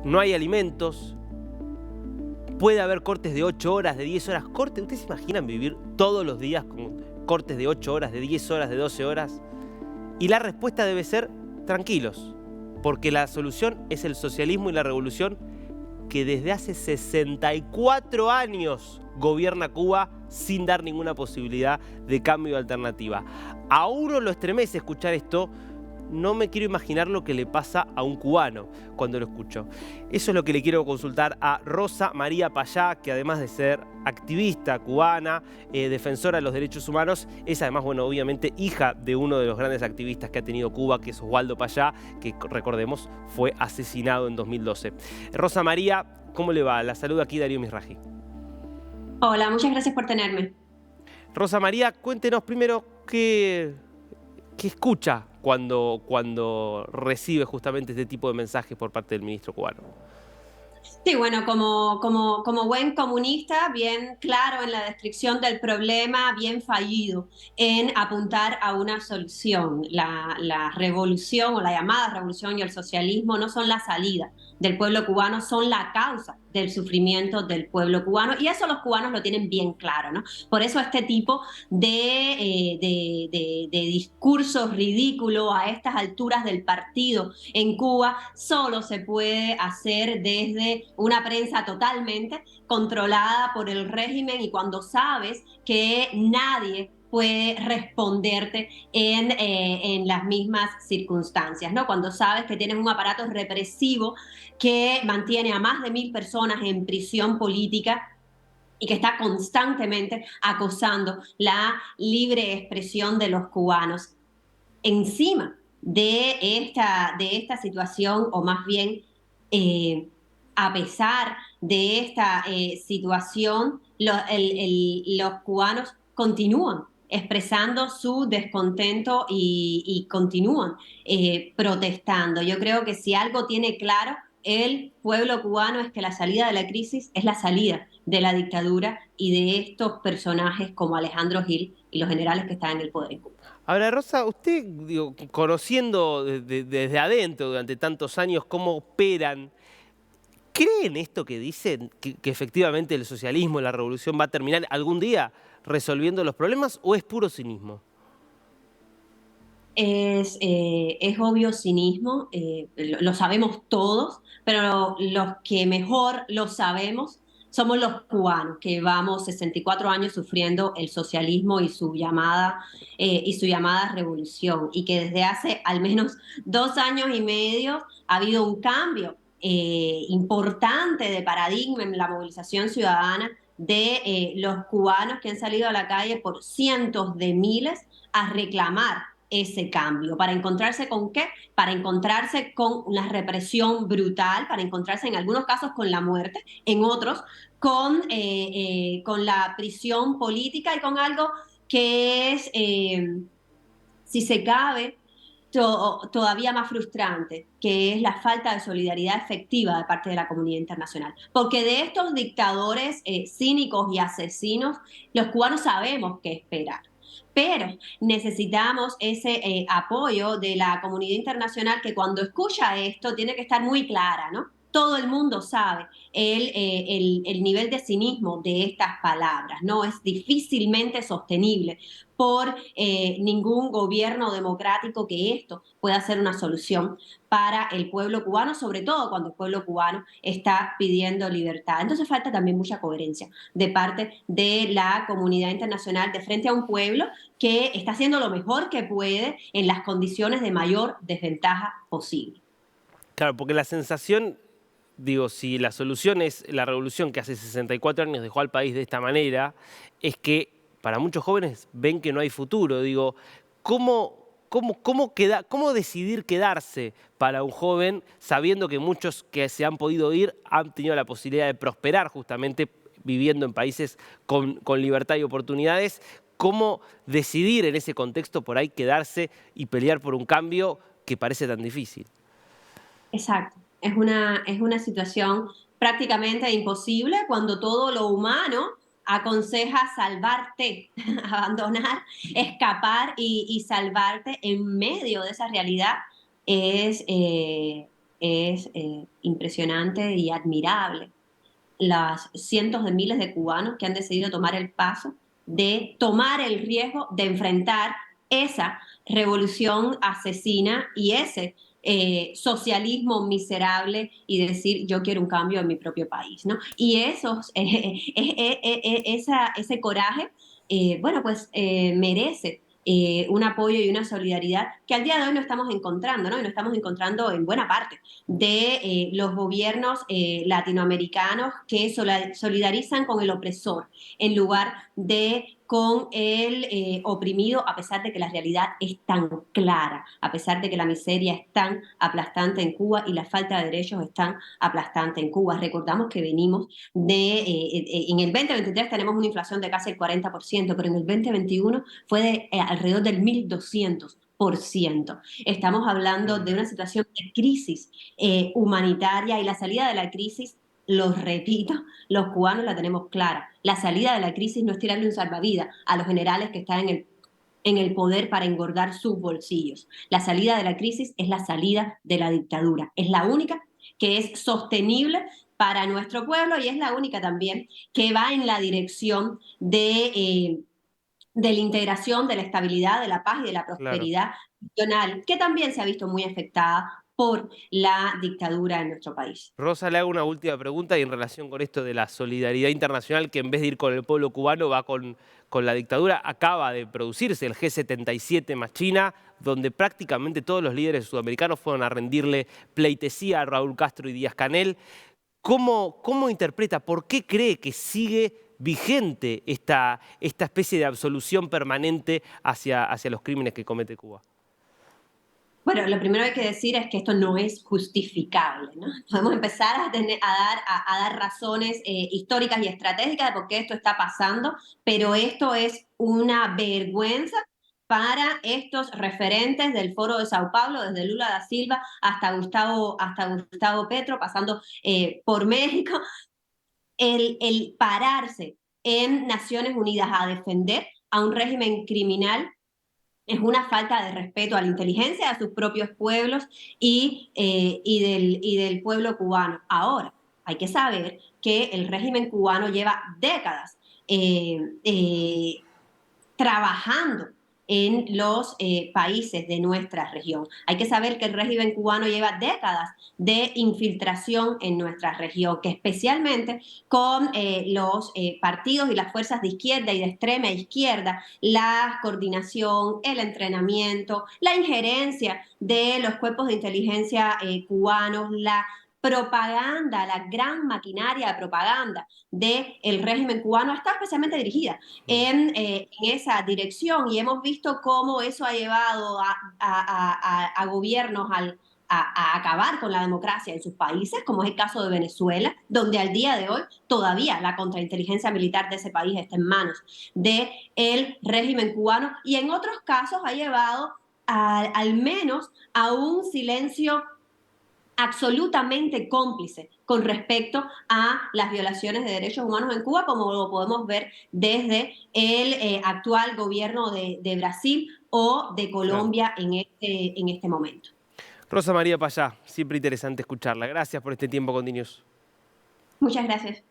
no hay alimentos, puede haber cortes de 8 horas, de 10 horas. Cortes, ¿ustedes se imaginan vivir todos los días con cortes de 8 horas, de 10 horas, de 12 horas? Y la respuesta debe ser tranquilos, porque la solución es el socialismo y la revolución que desde hace 64 años gobierna Cuba sin dar ninguna posibilidad de cambio o alternativa. A uno lo estremece escuchar esto. No me quiero imaginar lo que le pasa a un cubano cuando lo escucho. Eso es lo que le quiero consultar a Rosa María Payá, que además de ser activista cubana, defensora de los derechos humanos, es además, bueno, obviamente hija de uno de los grandes activistas que ha tenido Cuba, que es Oswaldo Payá, que recordemos fue asesinado en 2012. Rosa María, ¿cómo le va? La saluda aquí Darío Misraji. Hola, muchas gracias por tenerme. Rosa María, cuéntenos primero qué escucha cuando recibe justamente este tipo de mensajes por parte del ministro cubano. Sí, bueno, como buen comunista, bien claro en la descripción del problema, bien fallido en apuntar a una solución. La revolución o la llamada revolución y el socialismo no son la salida del pueblo cubano, son la causa del sufrimiento del pueblo cubano y eso los cubanos lo tienen bien claro, ¿no? Por eso este tipo de discursos ridículos a estas alturas del partido en Cuba solo se puede hacer desde una prensa totalmente controlada por el régimen y cuando sabes que nadie puede responderte en las mismas circunstancias, ¿no? Cuando sabes que tienes un aparato represivo que mantiene a más de 1000 personas en prisión política y que está constantemente acosando la libre expresión de los cubanos. Encima de esta situación, o más bien a pesar de esta situación, los cubanos continúan expresando su descontento y continúan protestando. Yo creo que si algo tiene claro el pueblo cubano es que la salida de la crisis es la salida de la dictadura y de estos personajes como Alejandro Gil y los generales que están en el poder en Cuba. Ahora, Rosa, usted, digo, conociendo desde adentro durante tantos años cómo operan, ¿cree en esto que dicen, que efectivamente el socialismo, la revolución va a terminar algún día resolviendo los problemas o es puro cinismo? Es obvio cinismo, lo sabemos todos, pero los que mejor lo sabemos somos los cubanos, que llevamos 64 años sufriendo el socialismo y su llamada revolución, y que desde hace al menos 2 años y medio ha habido un cambio importante de paradigma en la movilización ciudadana de los cubanos que han salido a la calle por cientos de miles a reclamar ese cambio. ¿Para encontrarse con qué? Para encontrarse con una represión brutal, para encontrarse en algunos casos con la muerte, en otros con la prisión política y con algo que es, si se cabe, todavía más frustrante, que es la falta de solidaridad efectiva de parte de la comunidad internacional. Porque de estos dictadores cínicos y asesinos, los cubanos sabemos qué esperar. Pero necesitamos ese apoyo de la comunidad internacional que cuando escucha esto tiene que estar muy clara, ¿no? Todo el mundo sabe el nivel de cinismo de estas palabras, ¿no? Es difícilmente sostenible por ningún gobierno democrático que esto pueda ser una solución para el pueblo cubano, sobre todo cuando el pueblo cubano está pidiendo libertad. Entonces falta también mucha coherencia de parte de la comunidad internacional de frente a un pueblo que está haciendo lo mejor que puede en las condiciones de mayor desventaja posible. Claro, porque la sensación, digo, si la solución es la revolución que hace 64 años dejó al país de esta manera, es que para muchos jóvenes ven que no hay futuro. Digo, ¿cómo decidir quedarse para un joven sabiendo que muchos que se han podido ir han tenido la posibilidad de prosperar justamente viviendo en países con libertad y oportunidades? ¿Cómo decidir en ese contexto por ahí quedarse y pelear por un cambio que parece tan difícil? Exacto. Es una situación prácticamente imposible cuando todo lo humano aconseja salvarte, abandonar, escapar y salvarte en medio de esa realidad es es impresionante y admirable. Las cientos de miles de cubanos que han decidido tomar el paso de tomar el riesgo de enfrentar esa revolución asesina y ese socialismo miserable y decir yo quiero un cambio en mi propio país, ¿no? Y ese coraje, bueno, pues merece un apoyo y una solidaridad que al día de hoy no estamos encontrando, ¿no? Y no estamos encontrando en buena parte de los gobiernos latinoamericanos que solidarizan con el opresor en lugar de con el oprimido, a pesar de que la realidad es tan clara, a pesar de que la miseria es tan aplastante en Cuba y la falta de derechos es tan aplastante en Cuba. Recordamos que venimos en el 2023 tenemos una inflación de casi el 40%, pero en el 2021 fue de alrededor del 1.200%. Estamos hablando de una situación de crisis humanitaria y la salida de la crisis, lo repito, los cubanos la tenemos clara. La salida de la crisis no es tirarle un salvavidas a los generales que están en el poder para engordar sus bolsillos. La salida de la crisis es la salida de la dictadura. Es la única que es sostenible para nuestro pueblo y es la única también que va en la dirección de la integración, de la estabilidad, de la paz y de la Claro. prosperidad nacional, que también se ha visto muy afectada por la dictadura en nuestro país. Rosa, le hago una última pregunta y en relación con esto de la solidaridad internacional, que en vez de ir con el pueblo cubano va con la dictadura. Acaba de producirse el G77 más China, donde prácticamente todos los líderes sudamericanos fueron a rendirle pleitesía a Raúl Castro y Díaz-Canel. ¿Cómo interpreta, por qué cree que sigue vigente esta especie de absolución permanente hacia los crímenes que comete Cuba? Bueno, lo primero que hay que decir es que esto no es justificable, ¿no? Podemos empezar a dar razones históricas y estratégicas de por qué esto está pasando, pero esto es una vergüenza para estos referentes del Foro de Sao Paulo, desde Lula da Silva hasta Gustavo Petro, pasando por México, el pararse en Naciones Unidas a defender a un régimen criminal es una falta de respeto a la inteligencia de sus propios pueblos y del pueblo cubano. Ahora, hay que saber que el régimen cubano lleva décadas eh, eh, trabajando en los países de nuestra región. Hay que saber que el régimen cubano lleva décadas de infiltración en nuestra región, que especialmente con los partidos y las fuerzas de izquierda y de extrema izquierda, la coordinación, el entrenamiento, la injerencia de los cuerpos de inteligencia cubanos, la propaganda, la gran maquinaria de propaganda del régimen cubano está especialmente dirigida en esa dirección y hemos visto cómo eso ha llevado a gobiernos a acabar con la democracia en sus países, como es el caso de Venezuela, donde al día de hoy todavía la contrainteligencia militar de ese país está en manos del régimen cubano y en otros casos ha llevado al menos a un silencio absolutamente cómplice con respecto a las violaciones de derechos humanos en Cuba, como lo podemos ver desde el actual gobierno de Brasil o de Claro. Colombia en este momento. Rosa María Payá, siempre interesante escucharla. Gracias por este tiempo con DNews. Muchas gracias.